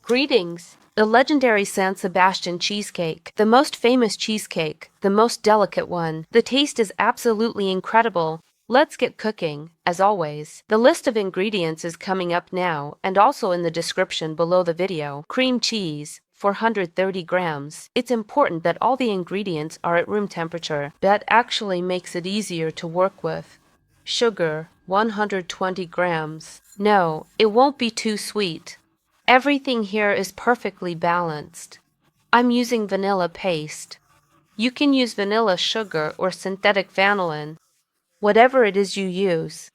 Greetings! The legendary San Sebastian cheesecake, the most famous cheesecake, the most delicate one. The taste is absolutely incredible. Let's get cooking, as always. The list of ingredients is coming up now and also in the description below the video. Cream cheese, 430 grams. It's important that all the ingredients are at room temperature. That actually makes it easier to work with. Sugar, 120 grams. No, it won't be too sweet. Everything here is perfectly balanced. I'm using vanilla paste. You can use vanilla sugar or synthetic vanillin, whatever it is you use.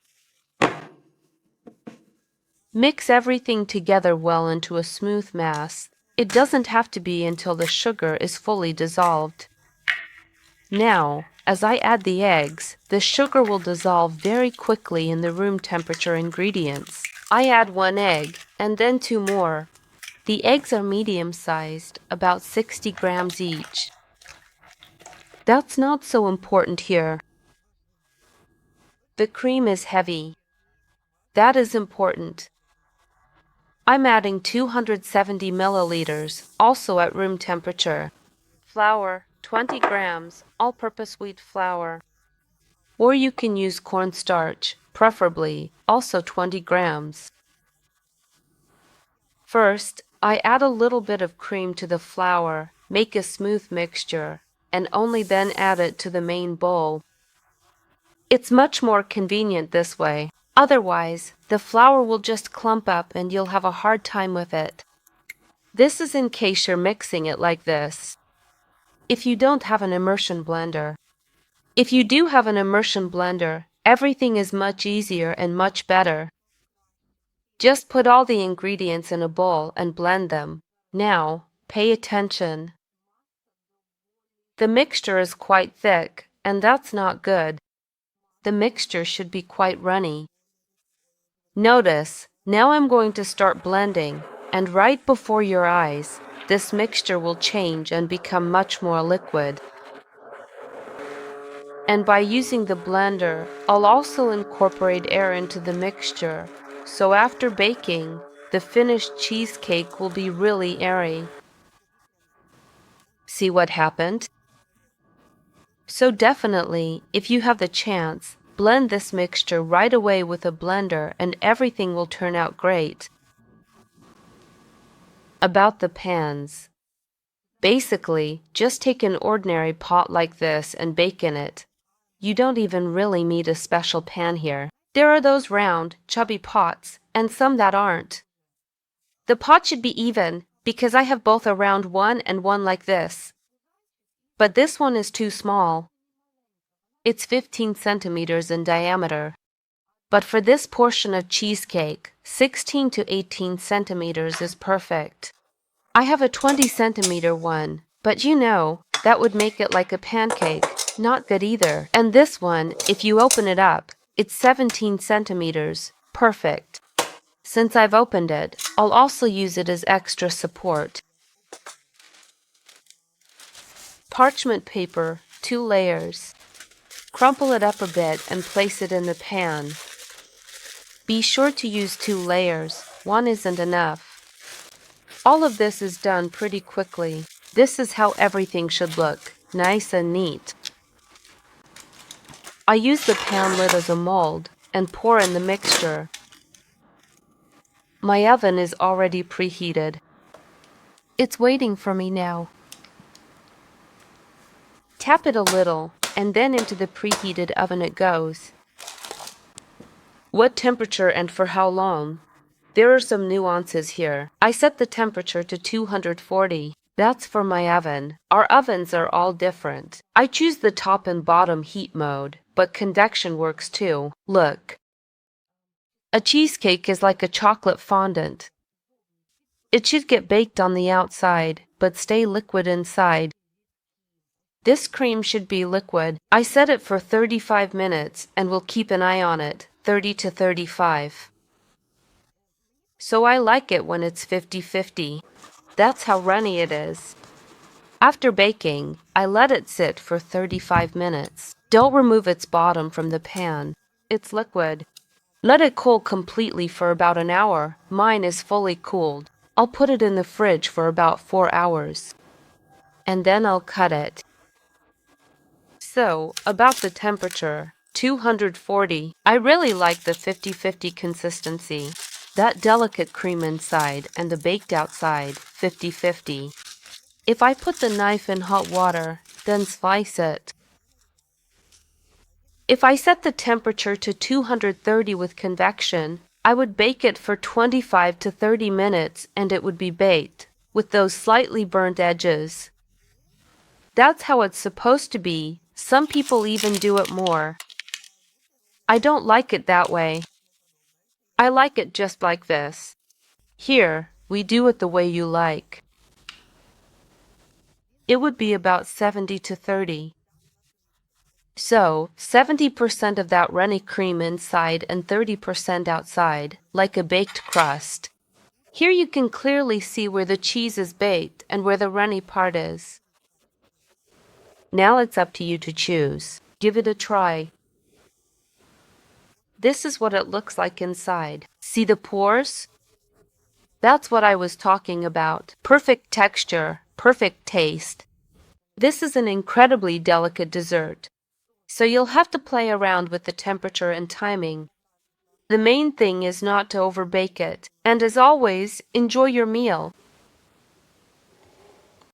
Mix everything together well into a smooth mass. It doesn't have to be until the sugar is fully dissolved. Now, as I add the eggs, the sugar will dissolve very quickly in the room temperature ingredients. I add 1 egg and then 2 more. The eggs are medium-sized, about 60 grams each. That's not so important here. The cream is heavy. That is important. I'm adding 270 milliliters, also at room temperature. Flour, 20 grams, all-purpose wheat flour. Or you can use cornstarch, preferably, also 20 grams. First, I add a little bit of cream to the flour, make a smooth mixture, and only then add it to the main bowl. It's much more convenient this way. Otherwise, the flour will just clump up and you'll have a hard time with it. This is in case you're mixing it like this. If you don't have an immersion blender. If you do have an immersion blender, everything is much easier and much better. Just put all the ingredients in a bowl and blend them. Now, pay attention. The mixture is quite thick, and that's not good. The mixture should be quite runny. Notice, now I'm going to start blending, and right before your eyes, this mixture will change and become much more liquid. And by using the blender, I'll also incorporate air into the mixture, so after baking, the finished cheesecake will be really airy. See what happened? So definitely, if you have the chance, blend this mixture right away with a blender and everything will turn out great. About the pans. Basically, just take an ordinary pot like this and bake in it. You don't even really need a special pan here. There are those round, chubby pots, and some that aren't. The pot should be even, because I have both a round one and one like this. But this one is too small. It's 15 centimeters in diameter. But for this portion of cheesecake, 16 to 18 centimeters is perfect. I have a 20 centimeter one, but you know, that would make it like a pancake. Not good either. And this one, if you open it up, it's 17 centimeters. Perfect. Since I've opened it, I'll also use it as extra support. Parchment paper, 2 layers. Crumple it up a bit and place it in the pan. Be sure to use 2 layers. One isn't enough. All of this is done pretty quickly. This is how everything should look, nice and neat. I use the pan lid as a mold and pour in the mixture. My oven is already preheated. It's waiting for me now. Tap it a little, and then into the preheated oven it goes. What temperature and for how long? There are some nuances here. I set the temperature to 240. That's for my oven. Our ovens are all different. I choose the top and bottom heat mode, but convection works too. Look. A cheesecake is like a chocolate fondant. It should get baked on the outside, but stay liquid inside. This cream should be liquid. I set it for 35 minutes and will keep an eye on it, 30 to 35. So I like it when it's 50-50. That's how runny it is. After baking, I let it sit for 35 minutes. Don't remove its bottom from the pan. It's liquid. Let it cool completely for about an hour. Mine is fully cooled. I'll put it in the fridge for about 4 hours. And then I'll cut it. So, about the temperature, 240. I really like the 50-50 consistency. That delicate cream inside and the baked outside, 50-50. If I put the knife in hot water, then slice it. If I set the temperature to 230 with convection, I would bake it for 25 to 30 minutes and it would be baked, with those slightly burnt edges. That's how it's supposed to be. Some people even do it more. I don't like it that way. I like it just like this. Here, we do it the way you like. It would be about 70 to 30. So, 70% of that runny cream inside and 30% outside, like a baked crust. Here you can clearly see where the cheese is baked and where the runny part is. Now it's up to you to choose. Give it a try. This is what it looks like inside. See the pores? That's what I was talking about. Perfect texture, perfect taste. This is an incredibly delicate dessert, so you'll have to play around with the temperature and timing. The main thing is not to overbake it, and as always, enjoy your meal.